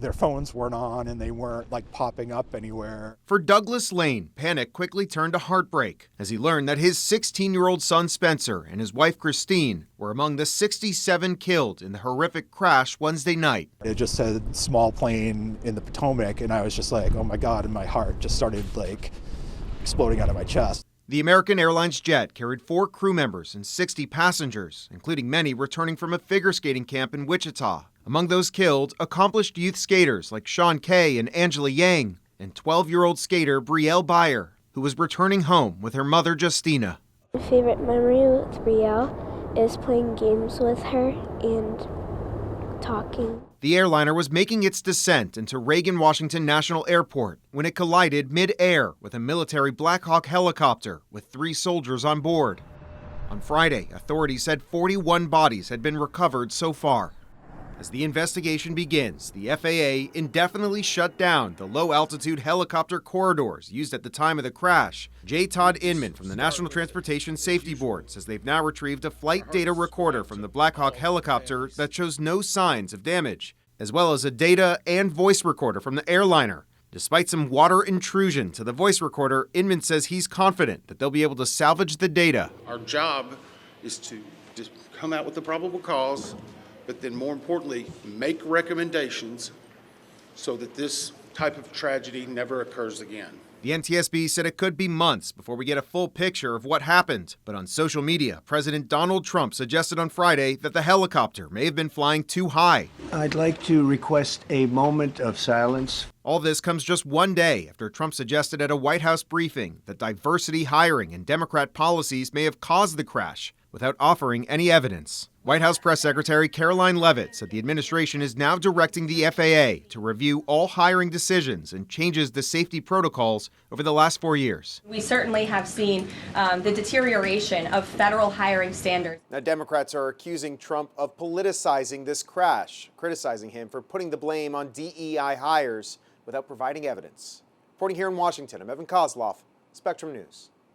their phones weren't on and they weren't like popping up anywhere. For Douglas Lane, panic quickly turned to heartbreak as he learned that his 16-year-old son Spencer and his wife Christine were among the 67 killed in the horrific crash Wednesday night. It just said small plane in the Potomac, and I was just like, oh my God, and my heart just started like exploding out of my chest. The American Airlines jet carried 4 crew members and 60 passengers, including many returning from a figure skating camp in Wichita. Among those killed, accomplished youth skaters like Sean Kay and Angela Yang, and 12-year-old skater Brielle Beyer, who was returning home with her mother Justina. My favorite memory with Brielle is playing games with her and talking. The airliner was making its descent into Reagan Washington National Airport when it collided mid-air with a military Black Hawk helicopter with 3 soldiers on board. On Friday, authorities said 41 bodies had been recovered so far. As the investigation begins, the FAA indefinitely shut down the low-altitude helicopter corridors used at the time of the crash. J. Todd Inman from the National Transportation Safety Board says they've now retrieved a flight data recorder from the Black Hawk helicopter that shows no signs of damage, as well as a data and voice recorder from the airliner. Despite some water intrusion to the voice recorder, Inman says he's confident that they'll be able to salvage the data. Our job is to just come out with the probable cause, but then more importantly, make recommendations so that this type of tragedy never occurs again. The NTSB said it could be months before we get a full picture of what happened. But on social media, President Donald Trump suggested on Friday that the helicopter may have been flying too high. I'd like to request a moment of silence. All this comes just one day after Trump suggested at a White House briefing that diversity hiring and Democrat policies may have caused the crash, without offering any evidence. White House Press Secretary Caroline Leavitt said the administration is now directing the FAA to review all hiring decisions and changes the safety protocols over the last 4 years. We certainly have seen the deterioration of federal hiring standards. Now, Democrats are accusing Trump of politicizing this crash, criticizing him for putting the blame on DEI hires without providing evidence. Reporting here in Washington, I'm Evan Koslof, Spectrum News.